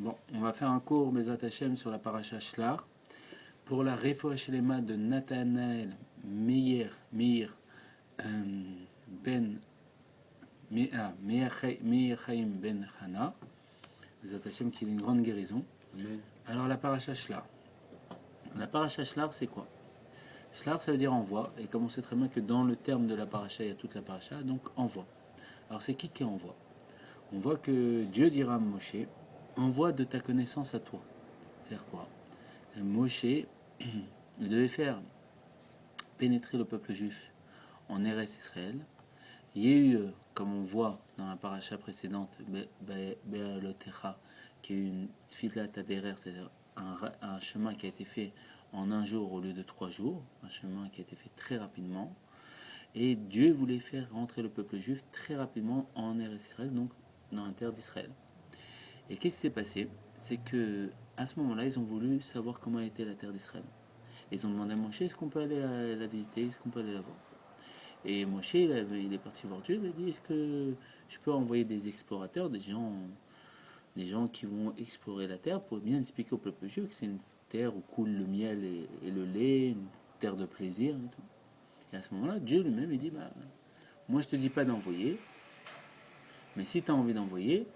Bon, on va faire un cours Bezat Hashem sur la paracha Shlar pour la Refoua Shelema de Nathanaël Meir ben Meir Chaim ben Hana. Bezat Hashem qui est une grande guérison. Amen. Alors la paracha Shlar. La paracha Shlar, c'est quoi? Shlar, ça veut dire envoi, et comme on sait très bien que dans le terme de la paracha, il y a toute la paracha, donc envoi. Alors c'est qui envoie? On voit que Dieu dira à Moshe, envoie de ta connaissance à toi. C'est-à-dire quoi? Moshe, il devait faire pénétrer le peuple juif en Eretz Israël. Il y a eu, comme on voit dans la paracha précédente, Be'alotecha, qui est une Tfilat Aderer, c'est-à-dire un chemin qui a été fait en un jour au lieu de 3 jours, un chemin qui a été fait très rapidement. Et Dieu voulait faire rentrer le peuple juif très rapidement en Eretz Israël, donc dans la terre d'Israël. Et qu'est-ce qui s'est passé? C'est que à ce moment-là, ils ont voulu savoir comment était la terre d'Israël. Ils ont demandé à Moshe, est-ce qu'on peut aller la visiter, est-ce qu'on peut aller la voir? Et Moshe, il est parti voir Dieu, il a dit, est-ce que je peux envoyer des explorateurs, des gens qui vont explorer la terre pour bien expliquer au peuple juif que c'est une terre où coule le miel et le lait, une terre de plaisir et tout. Et à ce moment-là, Dieu lui-même, il dit, moi je te dis pas d'envoyer, mais si tu as envie d'envoyer,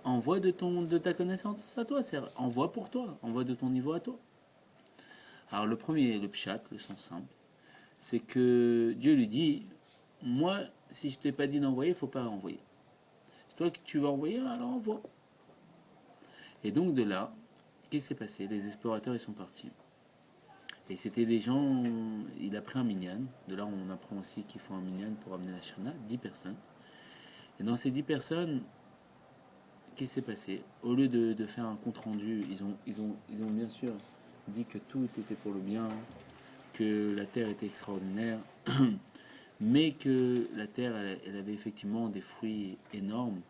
envoie de ta connaissance à toi, c'est envoie pour toi, envoie de ton niveau à toi. Alors le premier, le pshat, le sens simple, c'est que Dieu lui dit, moi, si je t'ai pas dit d'envoyer, il ne faut pas envoyer. C'est toi que tu vas envoyer, alors envoie. Et donc de là, qu'est-ce qui s'est passé? Les explorateurs, ils sont partis. Et c'était des gens, il a pris un minyan. De là, on apprend aussi qu'il faut un minyan pour amener la shana, 10 personnes. Et dans ces 10 personnes, qu'est-ce qui s'est passé? Au lieu de faire un compte rendu, ils ont bien sûr dit que tout était pour le bien, que la terre était extraordinaire, mais que la terre, elle avait effectivement des fruits énormes,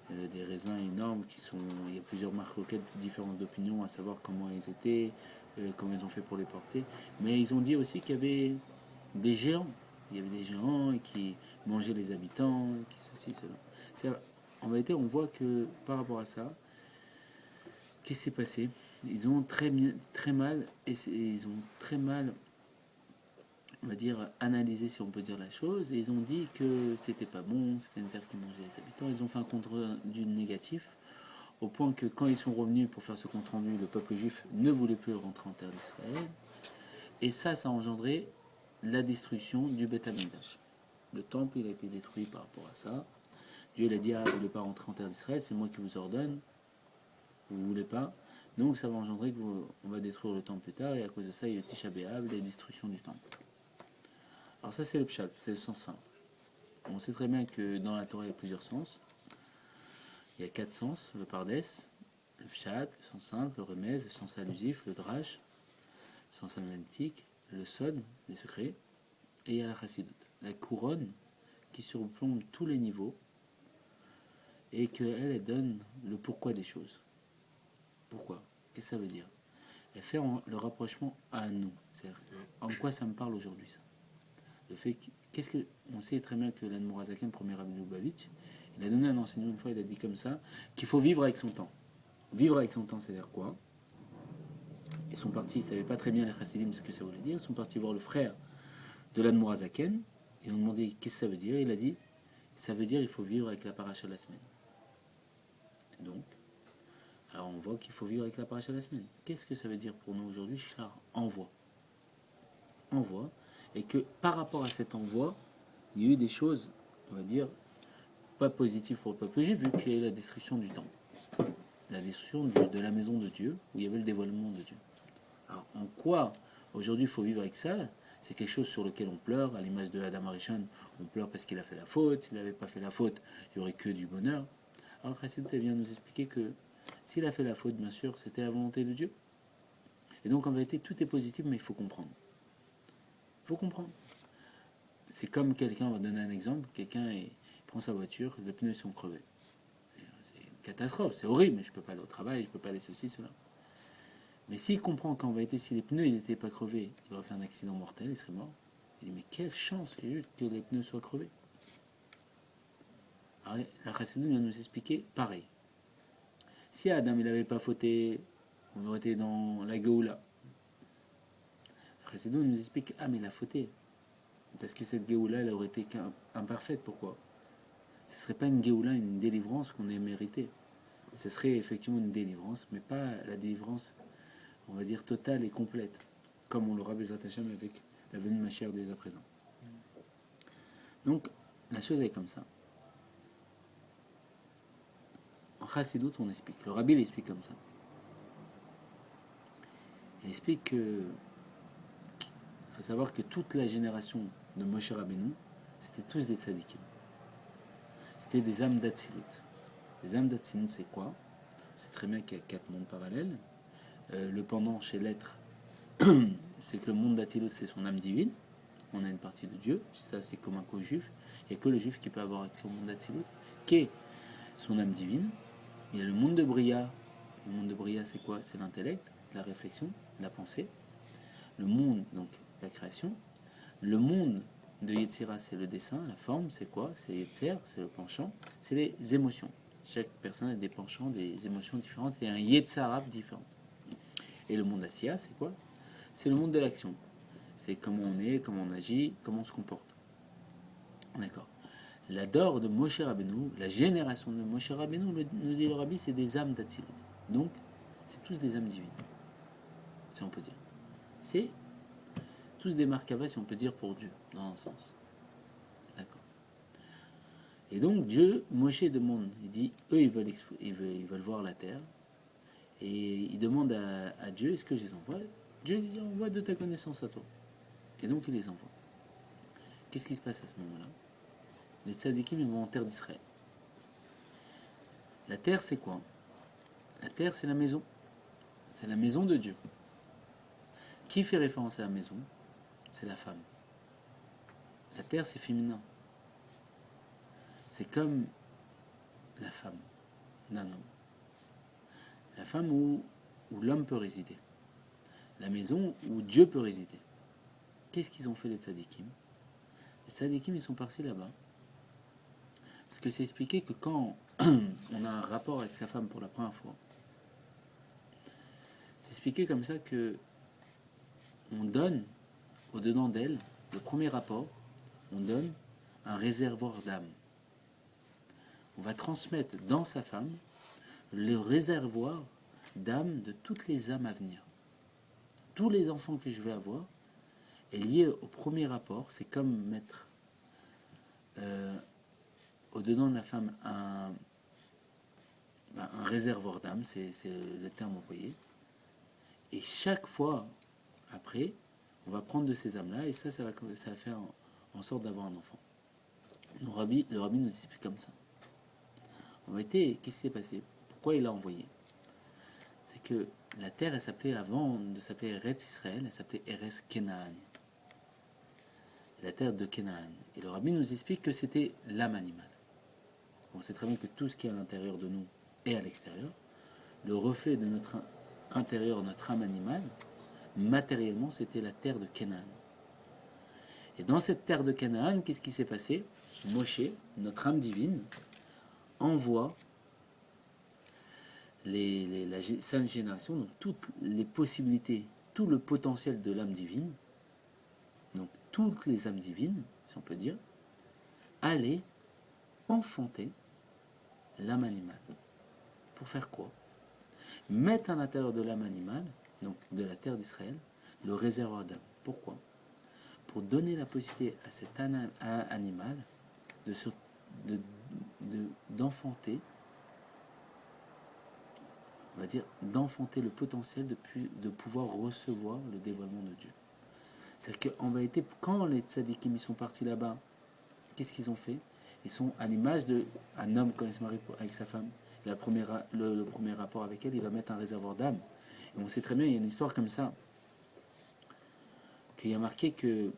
des raisins énormes qui sont. Il y a plusieurs marques locales, différentes d'opinion, à savoir comment ils étaient, comment ils ont fait pour les porter. Mais ils ont dit aussi qu'il y avait des géants. Il y avait des géants qui mangeaient les habitants, qui ceci, cela. En vérité, on voit que par rapport à ça, qu'est-ce qui s'est passé? Ils ont très mal, et ils ont très mal, on va dire, analysé, si on peut dire la chose, et ils ont dit que c'était pas bon, c'était une terre qui mangeait les habitants. Ils ont fait un compte rendu négatif, au point que quand ils sont revenus pour faire ce compte rendu, le peuple juif ne voulait plus rentrer en terre d'Israël. Et ça a engendré la destruction du Beth Amikdash. Le temple, il a été détruit par rapport à ça. Dieu il a dit, vous ne voulez pas rentrer en terre d'Israël, c'est moi qui vous ordonne, vous ne voulez pas. Donc ça va engendrer qu'on va détruire le temple plus tard, et à cause de ça, il y a eu Tisha B'Av, la destruction du temple. Alors ça, c'est le pshat, c'est le sens simple. On sait très bien que dans la Torah, il y a plusieurs sens. Il y a 4 sens, le pardès, le pshat, le sens simple, le remez, le sens allusif, le drash, le sens analytique, le sod, les secrets, et il y a la chassidut, la couronne qui surplombe tous les niveaux et qu'elle donne le pourquoi des choses. Pourquoi? Qu'est-ce que ça veut dire? Elle fait le rapprochement à nous. C'est-à-dire, en quoi ça me parle aujourd'hui, ça? Le fait qu'est-ce que on sait très bien que l'Admorazaken, premier Rabbi Lubavitch, il a donné un enseignement une fois, il a dit comme ça, qu'il faut vivre avec son temps. Vivre avec son temps, c'est-à-dire quoi? Ils sont partis, ils ne savaient pas très bien les chassidim ce que ça voulait dire, ils sont partis voir le frère de l'Admorazaken, ils ont demandé qu'est-ce que ça veut dire, il a dit, ça veut dire il faut vivre avec la paracha de la semaine. Et donc, alors on voit qu'il faut vivre avec la paracha de la semaine. Qu'est-ce que ça veut dire pour nous aujourd'hui? Shlar, envoi. Envoi. Et que par rapport à cet envoi, il y a eu des choses, on va dire, pas positives pour le peuple juif, vu qu'il y a eu la destruction du temple. La destruction de la maison de Dieu, où il y avait le dévoilement de Dieu. Alors, en quoi aujourd'hui il faut vivre avec ça? C'est quelque chose sur lequel on pleure, à l'image de Adam Arishon, on pleure parce qu'il a fait la faute, s'il n'avait pas fait la faute, il n'y aurait que du bonheur. Alors Chassidut vient nous expliquer que s'il a fait la faute, bien sûr, c'était la volonté de Dieu. Et donc en vérité, tout est positif, mais il faut comprendre. Il faut comprendre. C'est comme quelqu'un, on va donner un exemple, quelqu'un prend sa voiture, les pneus sont crevés. C'est une catastrophe, c'est horrible, mais je ne peux pas aller au travail, je ne peux pas aller ceci, cela. Mais s'il comprend qu'en vérité, si les pneus n'étaient pas crevés, il aurait fait un accident mortel, il serait mort. Il dit, mais quelle chance que les pneus soient crevés. Alors, la Chassidut vient nous expliquer pareil. Si Adam il n'avait pas fauté, on aurait été dans la Géoula. Chassidou nous explique, ah mais il a fauté. Parce que cette Géoula, elle aurait été imparfaite. Pourquoi? Ce ne serait pas une Géoula, une délivrance qu'on ait méritée. Ce serait effectivement une délivrance, mais pas la délivrance, on va dire, totale et complète, comme on l'aura Bezrat Hashem avec la venue de ma chère dès à présent. Donc, la chose est comme ça. En Chassidut, on explique. Le Rabbi l'explique comme ça. Il explique que il faut savoir que toute la génération de Moshe Rabbeinu, c'était tous des tzadikim. C'était des âmes d'Atsilut. Les âmes d'Atsilut, c'est quoi? C'est très bien qu'il y a 4 mondes parallèles. Le pendant chez l'être, c'est que le monde d'Atsilut, c'est son âme divine. On a une partie de Dieu. Ça, c'est commun qu'aux juifs. Il n'y a que le juif qui peut avoir accès au monde d'Atsilut, qui est son âme divine. Il y a le monde de Bria. Le monde de Bria, c'est quoi? C'est l'intellect, la réflexion, la pensée. Le monde, donc la création. Le monde de Yetzira, c'est le dessin, la forme, c'est quoi? C'est Yetzer, c'est le penchant, c'est les émotions. Chaque personne a des penchants, des émotions différentes et un Yetzarab différent. Et le monde d'Asiya, c'est quoi? C'est le monde de l'action. C'est comment on est, comment on agit, comment on se comporte. D'accord. L'ador de Moshe Rabbeinu, la génération de Moshe Rabbeinu, nous dit le Rabbi, c'est des âmes d'Atsilut. Donc, c'est tous des âmes divines, si on peut dire. C'est tous des Markava, si on peut dire, pour Dieu, dans un sens. D'accord. Et donc, Dieu, Moshe demande, il dit, eux, ils veulent voir la terre, et il demande à Dieu, est-ce que je les envoie? Dieu lui dit, envoie de ta connaissance à toi. Et donc, il les envoie. Qu'est-ce qui se passe à ce moment-là? Les tzadikim, ils vont en terre d'Israël. La terre, c'est quoi? La terre, c'est la maison. C'est la maison de Dieu. Qui fait référence à la maison? C'est la femme. La terre, c'est féminin. C'est comme la femme d'un homme. La femme où l'homme peut résider. La maison où Dieu peut résider. Qu'est-ce qu'ils ont fait les tzadikim? Les tzadikim, ils sont partis là-bas. Parce que c'est expliqué que quand on a un rapport avec sa femme pour la première fois, c'est expliqué comme ça que on donne au-dedans d'elle, le premier rapport, on donne un réservoir d'âme. On va transmettre dans sa femme le réservoir d'âme de toutes les âmes à venir. Tous les enfants que je vais avoir est lié au premier rapport. C'est comme mettre au-dedans de la femme un réservoir d'âme, c'est le terme employé. Et chaque fois après, on va prendre de ces âmes-là et ça va faire en sorte d'avoir un enfant. Le rabbi nous explique comme ça. En vérité, qu'est-ce qui s'est passé? Pourquoi il l'a envoyé? C'est que la terre, elle s'appelait, avant de s'appeler Eretz Israël, elle s'appelait Eretz Kenaan. La terre de Kenaan. Et le rabbi nous explique que c'était l'âme animale. On sait très bien que tout ce qui est à l'intérieur de nous et à l'extérieur, le reflet de notre intérieur, notre âme animale, matériellement, c'était la terre de Kenaan. Et dans cette terre de Kenaan, qu'est-ce qui s'est passé? Moshe, notre âme divine, envoie la sainte génération, donc toutes les possibilités, tout le potentiel de l'âme divine, donc toutes les âmes divines, si on peut dire, aller enfanter l'âme animale. Pour faire quoi? Mettre à l'intérieur de l'âme animale, donc de la terre d'Israël, le réservoir d'âme. Pourquoi? Pour donner la possibilité à cet animal d'enfanter, on va dire, d'enfanter le potentiel de pouvoir recevoir le dévoilement de Dieu. C'est-à-dire qu'en vérité, quand les tzadikim sont partis là-bas, qu'est-ce qu'ils ont fait? Ils sont à l'image d'un homme quand il se marie avec sa femme. Le premier rapport avec elle, il va mettre un réservoir d'âme. Et on sait très bien, il y a une histoire comme ça, qu'il y a marqué que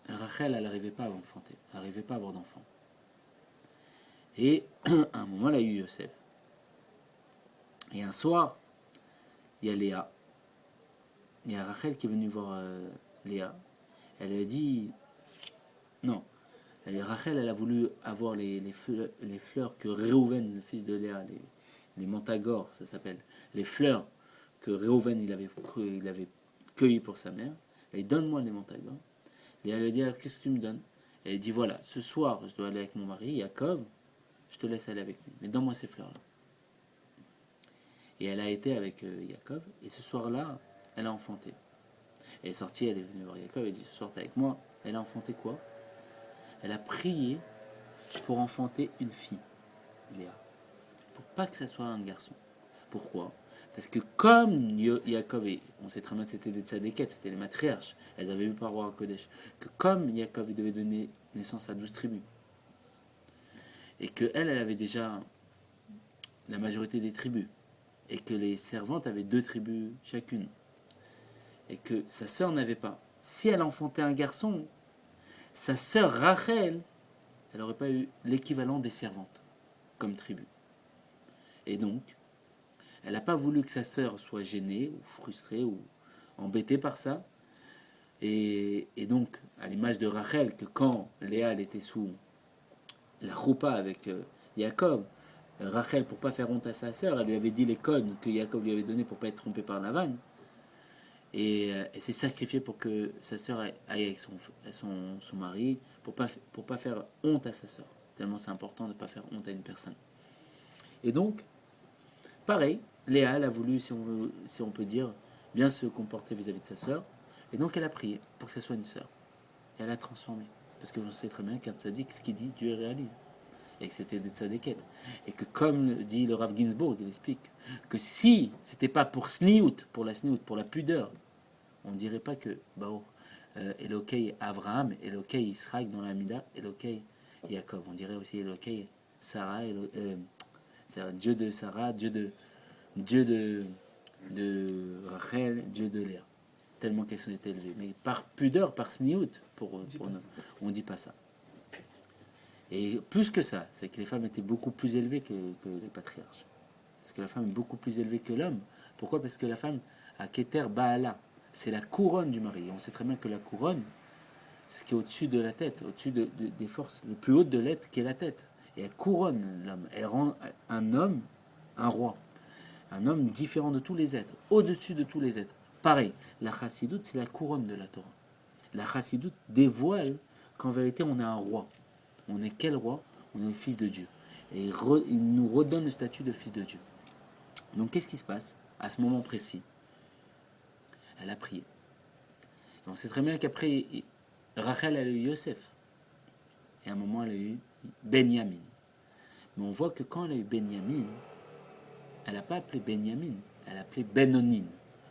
Rachel, elle n'arrivait pas à enfanter, elle n'arrivait pas à avoir d'enfant. Et à un moment, elle a eu Yosef. Et un soir, il y a Léa. Il y a Rachel qui est venue voir Léa. Elle lui a dit... Non. Rachel, elle a voulu avoir les fleurs que Réhouven, le fils de Léa, les mantigores, ça s'appelle, les fleurs que Réhouven il avait cueillies pour sa mère. Et donne-moi les mantigores. Et elle lui dit, alors qu'est-ce que tu me donnes? Et elle dit, voilà, ce soir, je dois aller avec mon mari, Yaakov, je te laisse aller avec lui. Mais donne-moi ces fleurs-là. Et elle a été avec Yaakov, et ce soir-là, elle a enfanté. Elle est sortie, elle est venue voir Yaakov, elle dit, ce soir, t'es avec moi. Elle a enfanté quoi? Elle a prié pour enfanter une fille, Léa. Pour pas que ça soit un garçon. Pourquoi? Parce que comme Yaakov, et on sait très bien que c'était des tzadékettes, c'était les matriarches, elles avaient vu par roi Kodesh, que comme Yaakov il devait donner naissance à 12 tribus, et qu'elle, elle avait déjà la majorité des tribus, et que les servantes avaient 2 tribus chacune, et que sa sœur n'avait pas. Si elle enfantait un garçon, sa sœur Rachel, elle n'aurait pas eu l'équivalent des servantes comme tribu. Et donc, elle n'a pas voulu que sa sœur soit gênée, ou frustrée, ou embêtée par ça. Et donc, à l'image de Rachel, que quand Léa elle était sous la roupa avec Jacob, Rachel, pour pas faire honte à sa sœur, elle lui avait dit les codes que Jacob lui avait donnés pour pas être trompé par Lavan. Et elle s'est sacrifiée pour que sa sœur aille avec son mari, pour pas faire honte à sa sœur. Tellement c'est important de ne pas faire honte à une personne. Et donc, pareil, Léa, elle a voulu, si on peut dire, bien se comporter vis-à-vis de sa sœur. Et donc, elle a prié pour que ce soit une sœur. Et elle a transformé. Parce que on sait très bien qu'un tzaddik, ce qu'il dit, Dieu réalise. Et que c'était des tzadikettes. Et que comme dit le Rav Ginsburg, il explique que si c'était pas pour sniout, pour la pudeur, on ne dirait pas que Elokei Abraham, Elokei Israël dans la Mida, Elokei Jacob. On dirait aussi Elokei Sarah, c'est Dieu de Sarah, Dieu de Rachel, Dieu de Léa. Tellement qu'elles sont été élevées. Mais par pudeur, par sniout, on ne dit pas ça. Et plus que ça, c'est que les femmes étaient beaucoup plus élevées que les patriarches. Parce que la femme est beaucoup plus élevée que l'homme. Pourquoi? Parce que la femme a Keter Baala. C'est la couronne du mari. Et on sait très bien que la couronne, c'est ce qui est au-dessus de la tête, au-dessus des forces les plus hautes de l'être, qui est la tête. Et elle couronne l'homme. Elle rend un homme un roi. Un homme différent de tous les êtres, au-dessus de tous les êtres. Pareil, la chassidoute, c'est la couronne de la Torah. La chassidoute dévoile qu'en vérité, on est un roi. On est quel roi? On est le fils de Dieu. Et il nous redonne le statut de fils de Dieu. Donc, qu'est-ce qui se passe à ce moment précis? Elle a prié. Et on sait très bien qu'après, Rachel, elle a eu Yosef. Et à un moment, elle a eu Benjamin. Mais on voit que quand elle a eu Benjamin, elle n'a pas appelé Benjamin, elle a appelé Benonim,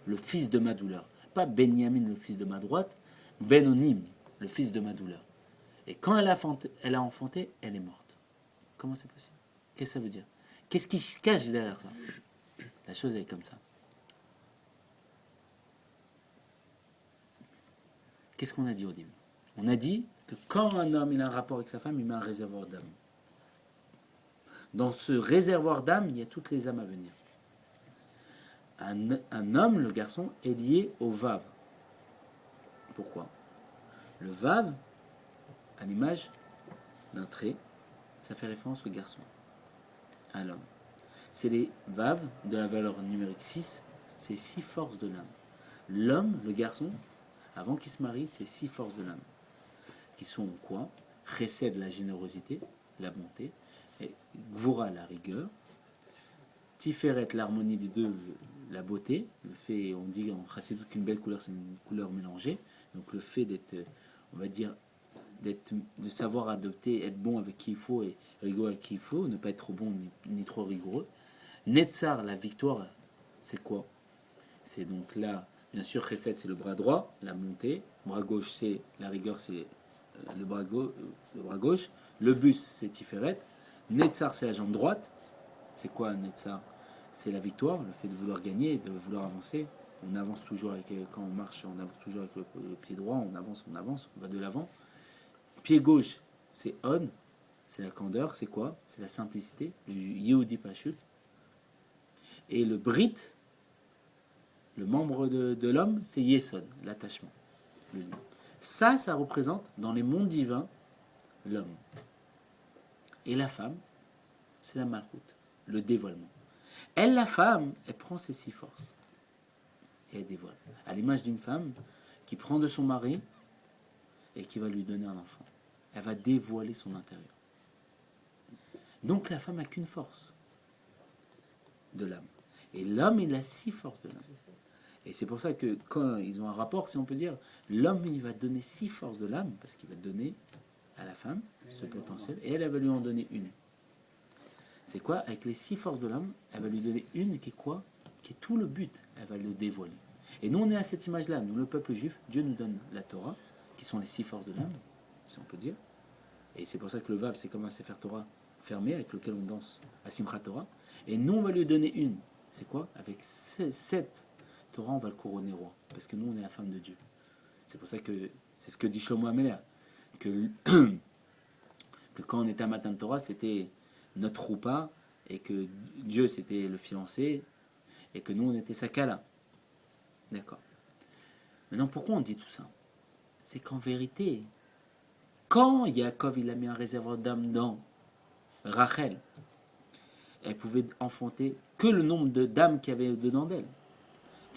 le fils de ma douleur. Pas Benjamin, le fils de ma droite, Benonim, le fils de ma douleur. Et quand elle a enfanté, elle est morte. Comment c'est possible? Qu'est-ce que ça veut dire? Qu'est-ce qui se cache derrière ça? La chose est comme ça. Qu'est-ce qu'on a dit au début? On a dit que quand un homme il a un rapport avec sa femme, il met un réservoir d'âme. Dans ce réservoir d'âme, il y a toutes les âmes à venir. Un homme, le garçon, est lié au Vav. Pourquoi? Le Vav, à l'image d'un trait, ça fait référence au garçon, à l'homme. C'est les Vav de la valeur numérique 6, c'est 6 forces de l'âme. L'homme, le garçon, avant qu'il se marie, c'est 6 forces de l'âme. Qui sont quoi? Chesed, la générosité, la bonté, et Gvura, la rigueur, Tiferet, l'harmonie des deux, la beauté. Le fait, on dit en chassidut qu'une belle couleur, c'est une couleur mélangée. Donc le fait d'être, on va dire, de savoir adopter, être bon avec qui il faut et rigoureux avec qui il faut, ne pas être trop bon ni trop rigoureux. Netzar, la victoire, c'est quoi? C'est donc là, bien sûr, Chesed, c'est le bras droit, la montée. Bras gauche, c'est la rigueur, c'est le bras gauche. Le bus, c'est Tiferet. Netzar, c'est la jambe droite. C'est quoi Netzar? C'est la victoire, le fait de vouloir gagner, de vouloir avancer. On avance toujours quand on marche, on avance toujours avec le pied droit, on avance, on va de l'avant. Pied gauche, c'est on, c'est la candeur, c'est quoi? C'est la simplicité, le Yehudi Pashut. Et le Brit, le membre de l'homme, c'est Yesod, l'attachement, le lien. Ça représente dans les mondes divins l'homme. Et la femme, c'est la Malchut, le dévoilement. Elle, la femme, elle prend ses 6 forces et elle dévoile. À l'image d'une femme qui prend de son mari et qui va lui donner un enfant. Elle va dévoiler son intérieur. Donc la femme n'a qu'une force de l'âme. Et l'homme, il a 6 forces de l'âme. Et c'est pour ça que quand ils ont un rapport, si on peut dire, l'homme, il va donner 6 forces de l'âme, parce qu'il va donner à la femme ce potentiel, et elle va lui en donner une. C'est quoi? Avec les 6 forces de l'âme, elle va lui donner une qui est quoi? Qui est tout le but. Elle va le dévoiler. Et nous, on est à cette image-là. Nous, le peuple juif, Dieu nous donne la Torah, qui sont les 6 forces de l'âme, si on peut dire. Et c'est pour ça que le Vav, c'est comme un Sefer Torah fermé, avec lequel on danse à Simchat Torah. Et nous, on va lui donner une. C'est quoi? Avec 7 Torah, on va le couronner roi. Parce que nous, on est la femme de Dieu. C'est pour ça que, c'est ce que dit Shlomo Ameler, que quand on était à Matan Torah, c'était notre roupa, et que Dieu, c'était le fiancé, et que nous, on était sa kala. D'accord. Maintenant, pourquoi on dit tout ça? C'est qu'en vérité, quand Yaakov, il a mis un réservoir d'âme dans Rachel, elle pouvait enfanter que le nombre de dames qu'il y avait dedans d'elle.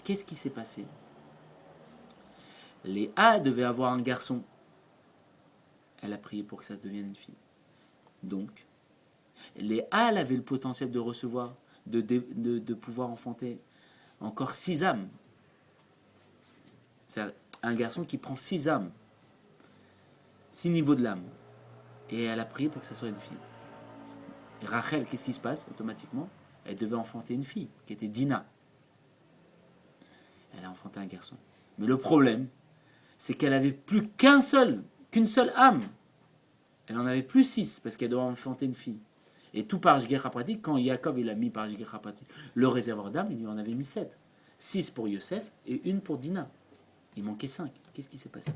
Qu'est-ce qui s'est passé? Léa devait avoir un garçon. Elle a prié pour que ça devienne une fille. Donc, Léa, elle avait le potentiel de recevoir, de pouvoir enfanter encore 6 âmes. C'est un garçon qui prend 6 âmes, 6 niveaux de l'âme. Et elle a prié pour que ça soit une fille. Et Rachel, qu'est-ce qui se passe automatiquement? Elle devait enfanter une fille, qui était Dina. Elle a enfanté un garçon. Mais le problème, c'est qu'elle avait plus qu'une seule âme. Elle en avait plus 6, parce qu'elle devait enfanter une fille. Et tout par Shgecha pratique, quand Yaakov il a mis par Shgecha pratique le réservoir d'âme, il lui en avait mis 7. 6 pour Yosef et une pour Dina. Il manquait 5. Qu'est-ce qui s'est passé?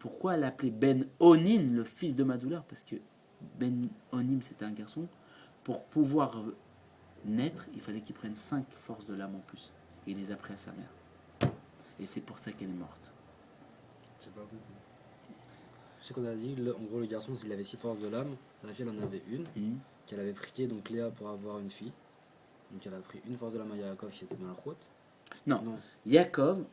Pourquoi elle appelait Ben Onin, le fils de ma douleur? Parce que Ben Onim, c'était un garçon. Pour pouvoir naître, il fallait qu'il prenne 5 forces de l'âme en plus. Et il les a pris à sa mère. Et c'est pour ça qu'elle est morte. J'ai pas compris. Je sais qu'on a dit, en gros, le garçon, s'il avait 6 forces de l'âme, la fille, elle en avait une, qu'elle avait prié, donc Léa, pour avoir une fille. Donc elle a pris une force de l'âme à Yaakov qui était dans la route. Non. Yaakov,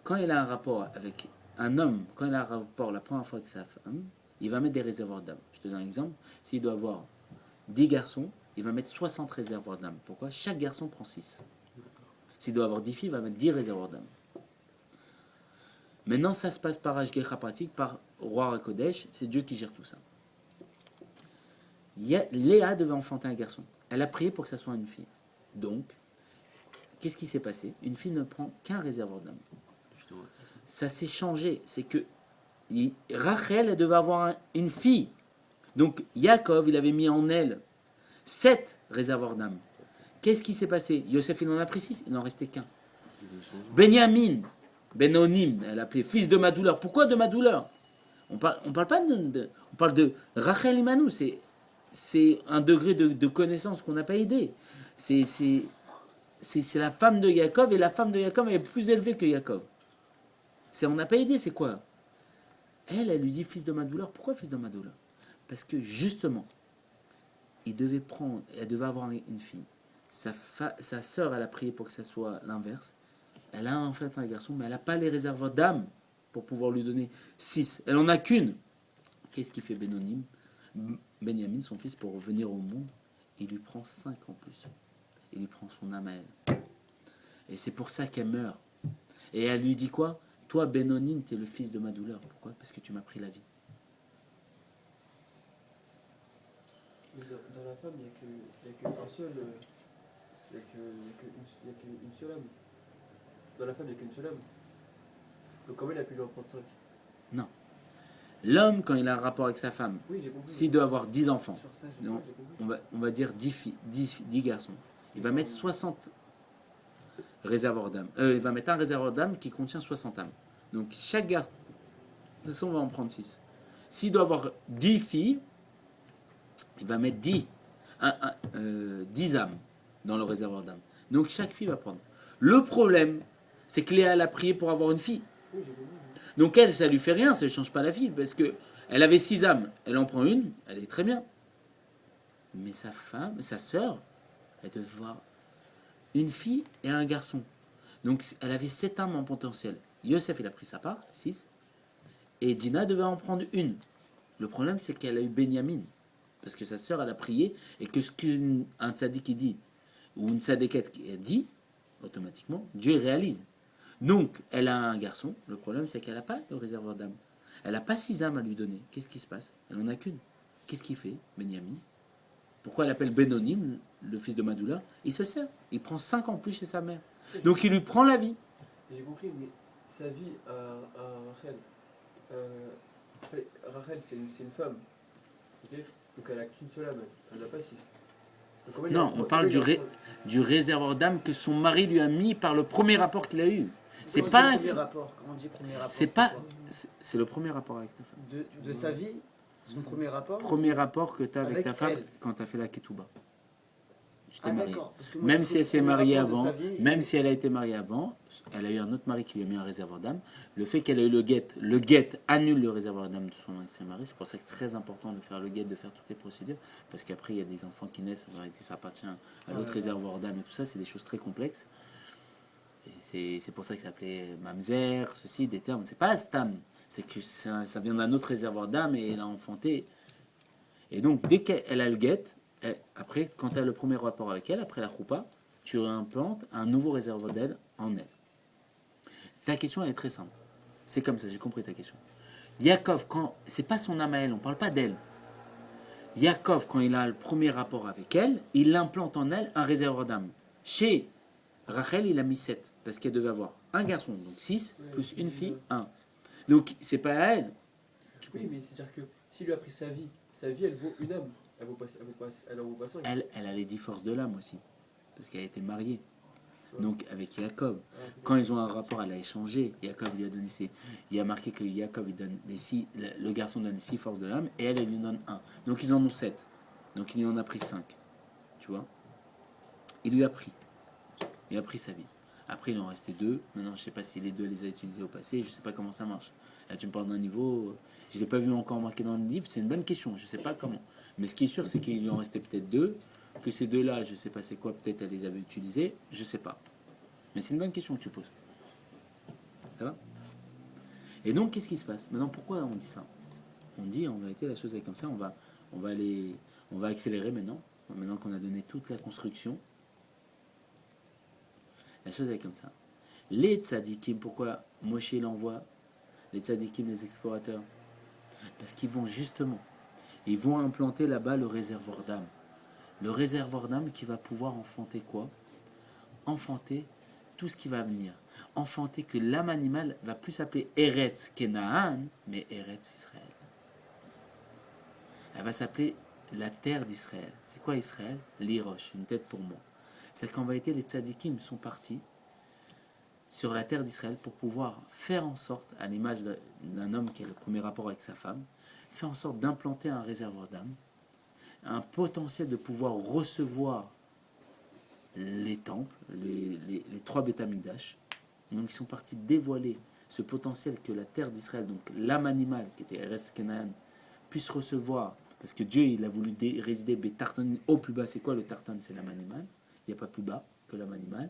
quand il a un rapport avec un homme, quand il a un rapport la première fois avec sa femme, il va mettre des réservoirs d'âme. Je te donne un exemple. S'il doit avoir 10 garçons, il va mettre 60 réservoirs d'âme. Pourquoi? Chaque garçon prend 6. S'il doit avoir 10 filles, il va mettre 10 réservoirs d'âme. Maintenant, ça se passe par Ashgecha pratique, par Roi Kodesh, c'est Dieu qui gère tout ça. Léa devait enfanter un garçon. Elle a prié pour que ça soit une fille. Donc, qu'est-ce qui s'est passé? Une fille ne prend qu'un réservoir d'âme. Ça s'est changé. C'est que Rachel, elle devait avoir une fille. Donc, Yaakov, il avait mis en elle 7 réservoirs d'âme. Qu'est-ce qui s'est passé? Yosef, il en a pris 6, il n'en restait qu'un. Benyamin, Benonim, elle appelait fils de ma douleur. Pourquoi de ma douleur? On parle pas on parle de Rachel Imanou. C'est un degré de connaissance qu'on n'a pas aidé. C'est la femme de Yaakov, et la femme de Yaakov est plus élevée que Yaakov. On n'a pas aidé, c'est quoi? Elle lui dit fils de ma douleur. Pourquoi fils de ma douleur? Parce que justement, elle devait avoir une fille. Sa sœur, elle a prié pour que ça soit l'inverse. Elle a en fait un garçon, mais elle n'a pas les réservoirs d'âme pour pouvoir lui donner 6. Elle en a qu'une. Qu'est-ce qu'il fait Benyamin, son fils, pour revenir au monde? Il lui prend 5 en plus. Il lui prend son âme à elle. Et c'est pour ça qu'elle meurt. Et elle lui dit quoi? Toi, Benonim, tu es le fils de ma douleur. Pourquoi? Parce que tu m'as pris la vie. Mais dans la femme, il n'y a qu'un seul. Il n'y a qu'une seule âme. Dans la femme, il n'y a qu'une seule âme. Donc comment il a pu lui en prendre 5? Non. L'homme, quand il a un rapport avec sa femme, Oui, j'ai compris. s'il doit avoir 10 enfants, Sur ça, non, j'ai compris. on va dire 10 garçons, il va mettre 60 réservoirs d'âme. Il va mettre un réservoir d'âme qui contient 60 âmes. Donc chaque garçon, de toute façon, on va en prendre 6. S'il doit avoir 10 filles, il va mettre 10 âmes dans le réservoir d'âme. Donc chaque fille va prendre. Le problème, c'est que Léa, elle a prié pour avoir une fille. Oui, j'ai compris. Donc elle, ça lui fait rien, ça ne change pas la fille, parce que elle avait 6 âmes, elle en prend une, elle est très bien. Mais sa femme, sa sœur, elle devait voir une fille et un garçon. Donc elle avait 7 âmes en potentiel. Yosef, il a pris sa part, 6. Et Dina devait en prendre une. Le problème, c'est qu'elle a eu Benyamin. Parce que sa sœur, elle a prié. Et que ce qu'un tzaddik dit, ou une tzadékette dit, automatiquement, Dieu réalise. Donc, elle a un garçon. Le problème, c'est qu'elle n'a pas le réservoir d'âme. Elle n'a pas 6 âmes à lui donner. Qu'est-ce qui se passe? Elle n'en a qu'une. Qu'est-ce qu'il fait, Benyamin? Pourquoi elle appelle Benonim, le fils de Madoula? Il se sert. Il prend 5 en plus chez sa mère. Donc, il lui prend la vie. J'ai compris, mais sa vie à Rachel, Rachel c'est une femme, ok? Donc elle a qu'une seule âme, elle n'a pas 6. Donc comment il Non, en on prend- parle comment il en prend- du réservoir d'âme que son mari lui a mis par le premier rapport qu'il a eu. C'est Quand on dit pas. premier rapport, quand on dit premier rapport, C'est pas. quoi C'est le premier rapport avec ta femme. de sa vie, son premier rapport. Premier rapport que tu as avec Avec ta femme elle. quand tu as fait la ketouba. Tu t'es Ah marié. d'accord. Parce que moi, Même j'ai si elle cru s'est le premier mariée rapport de avant, sa vie, même si elle a été mariée avant, elle a eu un autre mari qui lui a mis un réservoir d'âme. Le fait qu'elle ait eu le guet annule le réservoir d'âme de son ancien mari. C'est pour ça que c'est très important de faire le guet, de faire toutes les procédures. Parce qu'après, il y a des enfants qui naissent, en réalité, ça appartient à l'autre réservoir d'âme et tout ça. C'est des choses très complexes. Et c'est pour ça que ça s'appelait mamzer, ceci, des termes. C'est pas stam. C'est que ça vient d'un autre réservoir d'âme et elle a enfanté. Et donc, dès qu'elle a le guet, après, quand tu as le premier rapport avec elle, après la choupa, tu implantes un nouveau réservoir d'elle en elle. Ta question, elle est très simple. C'est comme ça, j'ai compris ta question. Yaakov, quand c'est pas son âme à elle, on parle pas d'elle. Yaakov, quand il a le premier rapport avec elle, il implante en elle un réservoir d'âme. Chez Rachel, il a mis 7, parce qu'elle devait avoir un garçon, donc 6, plus une fille, 1. Donc, c'est pas à elle. Oui, mais c'est-à-dire que s'il lui a pris sa vie elle vaut une âme. Elle en vaut pas 5. Elle a les 10 forces de l'âme aussi, parce qu'elle a été mariée. Ouais. Donc avec Yaakov, Ah, ok. quand ils ont un rapport, elle a échangé. Yaakov lui a donné il y a marqué que Yaakov il donne le garçon donne les 6 forces de l'âme et elle lui donne 1. Donc ils en ont 7. Donc il en a pris 5. Tu vois? Il lui a pris. Il a pris sa vie. Après il en restait 2. Maintenant je sais pas si les 2 les a utilisés au passé. Je sais pas comment ça marche. Là tu me parles d'un niveau. Je l'ai pas vu encore marqué dans le livre. C'est une bonne question. Je sais pas comment. Mais ce qui est sûr c'est qu'il lui en restait peut-être 2. Que ces 2-là, je sais pas c'est quoi. Peut-être elle les avait utilisés. Je sais pas. Mais c'est une bonne question que tu poses. Ça va? Et donc, qu'est-ce qui se passe? Maintenant, pourquoi on dit ça? On dit, en vérité, la chose est comme ça, on va accélérer maintenant. Maintenant qu'on a donné toute la construction, la chose est comme ça. Les tzadikim, pourquoi Moshe l'envoie? Les tzadikim, les explorateurs? Parce qu'ils vont justement, ils vont implanter là-bas le réservoir d'âme. Le réservoir d'âme qui va pouvoir enfanter quoi? Enfanter tout ce qui va venir. Enfanter que l'âme animale va plus s'appeler Eretz Kenaan, mais Eretz Israël. Elle va s'appeler la terre d'Israël. C'est quoi Israël? L'Irosh, une tête pour moi. C'est qu'en vérité, les tzadikim sont partis sur la terre d'Israël pour pouvoir faire en sorte, à l'image d'un homme qui a le premier rapport avec sa femme, faire en sorte d'implanter un réservoir d'âme, un potentiel de pouvoir recevoir les temples, les 3 Beth Amikdash. Donc ils sont partis dévoiler ce potentiel que la terre d'Israël, donc l'âme animale qui était Eretz Kenaan, puisse recevoir, parce que Dieu il a voulu résider Betartan au plus bas. C'est quoi le tartan? C'est l'âme animale. Il n'y a pas plus bas que l'âme animale.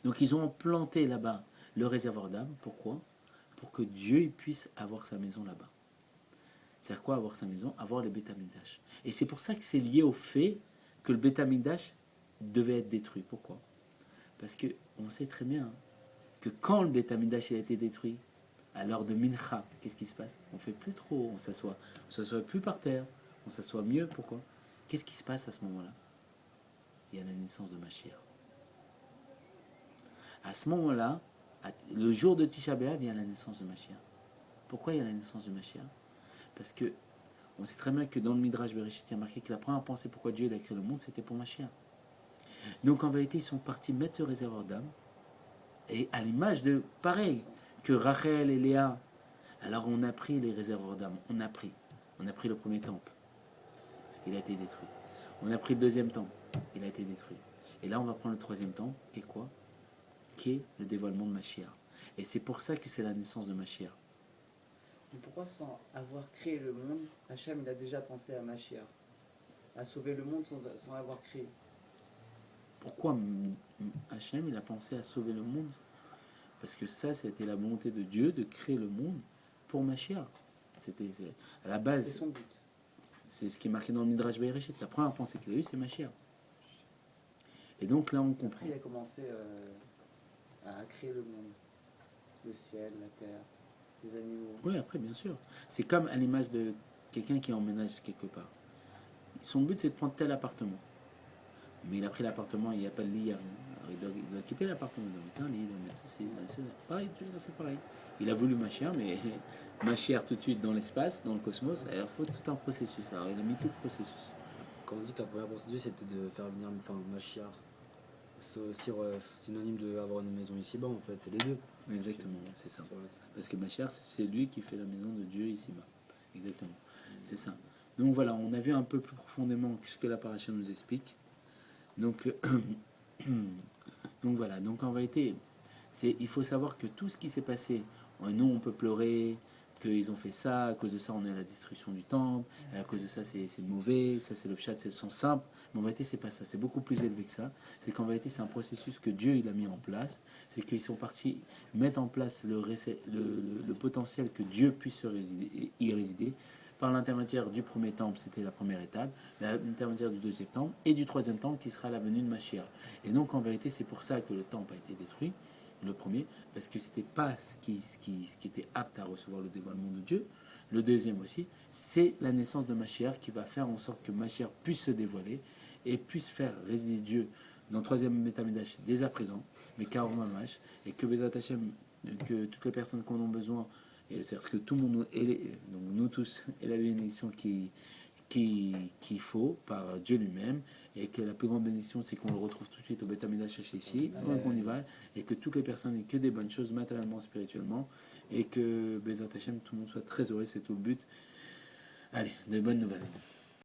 Donc ils ont implanté là-bas le réservoir d'âme. Pourquoi? Pour que Dieu il puisse avoir sa maison là-bas. C'est-à-dire quoi avoir sa maison? Avoir les Beth Amikdash. Et c'est pour ça que c'est lié au fait que le Beth Amikdash devait être détruit. Pourquoi? Parce que on sait très bien que quand le Beth Amikdash a été détruit, à l'heure de Mincha, qu'est-ce qui se passe? On fait plus trop, on s'assoit plus par terre, on s'assoit mieux. Pourquoi? Qu'est-ce qui se passe à ce moment-là? Il y a la naissance de Mashiach. À ce moment-là, le jour de Tisha B'Av, il y a la naissance de Mashiach. Pourquoi il y a la naissance de Mashiach? Parce que on sait très bien que dans le Midrash Bereshit, il y a marqué que la première pensée pourquoi Dieu a créé le monde, c'était pour Mashiach. Donc en vérité, ils sont partis mettre ce réservoir d'âme. Et à l'image de, pareil, que Rachel et Léa, alors on a pris les réservoirs d'âme, on a pris le premier temple, il a été détruit. On a pris le deuxième temple, il a été détruit. Et là, on va prendre le troisième temple, qui est quoi? Qui est le dévoilement de Mashiach. Et c'est pour ça que c'est la naissance de Mashiach. Mais pourquoi sans avoir créé le monde, Hachem il a déjà pensé à Mashiach? à sauver le monde sans l'avoir créé. Pourquoi Hachem il a pensé à sauver le monde? Parce que ça, c'était la volonté de Dieu de créer le monde pour Mashiach. À la C'était base, son but. c'est ce qui est marqué dans le Midrash Bereshit. La première pensée qu'il a eue, c'est Mashiach. Et donc là, on Après, comprend. il a commencé à créer le monde. Le ciel, la terre, les animaux. Oui, après, bien sûr. C'est comme à l'image de quelqu'un qui emménage quelque part. Son but, c'est de prendre tel appartement. Mais il a pris l'appartement, il n'y a pas de lit, il y a rien. Alors, il doit équiper l'appartement, il doit mettre un lit, il doit mettre ceci, il doit mettre cela. Pareil, Dieu, il a fait pareil. Il a voulu Mashiach, mais Mashiach tout de suite dans l'espace, dans le cosmos, alors il faut tout un processus. Alors il a mis tout le processus. Quand on dit que la première pensée de Dieu, c'était de faire venir Mashiach, c'est aussi synonyme d'avoir une maison ici-bas, en fait, c'est les deux. Exactement, c'est ça. Sur la- Parce que Mashiach, c'est lui qui fait la maison de Dieu ici-bas. Exactement, c'est ça. Donc voilà, on a vu un peu plus profondément ce que la paracha nous explique. Donc, donc voilà, donc en vérité, il faut savoir que tout ce qui s'est passé, nous on peut pleurer, qu'ils ont fait ça, à cause de ça on est à la destruction du temple, et à cause de ça c'est mauvais, ça c'est le chat, c'est le son simple, mais en vérité c'est pas ça, c'est beaucoup plus élevé que ça, c'est qu'en vérité c'est un processus que Dieu il a mis en place, c'est qu'ils sont partis mettre en place le potentiel que Dieu puisse y résider, par l'intermédiaire du premier temple, c'était la première étape, l'intermédiaire du deuxième temple, et du troisième temple qui sera la venue de Mashiach. Et donc en vérité c'est pour ça que le temple a été détruit, le premier, parce que c'était pas ce qui était apte à recevoir le dévoilement de Dieu. Le deuxième aussi, c'est la naissance de Mashiach qui va faire en sorte que Mashiach puisse se dévoiler et puisse faire résider Dieu dans le troisième Betamigdash dès à présent, mais Karom Mamash, et que Bezat Hashem, que toutes les personnes qu'on a besoin, c'est-à-dire que tout le monde, donc nous tous, ait la bénédiction qu'il faut par Dieu lui-même, et que la plus grande bénédiction c'est qu'on le retrouve tout de suite au Beth Amikdash ici, qu'on y va, et que toutes les personnes aient que des bonnes choses matériellement, spirituellement, et que Bezat Hashem, tout le monde soit très heureux, c'est tout le but. Allez, de bonnes nouvelles.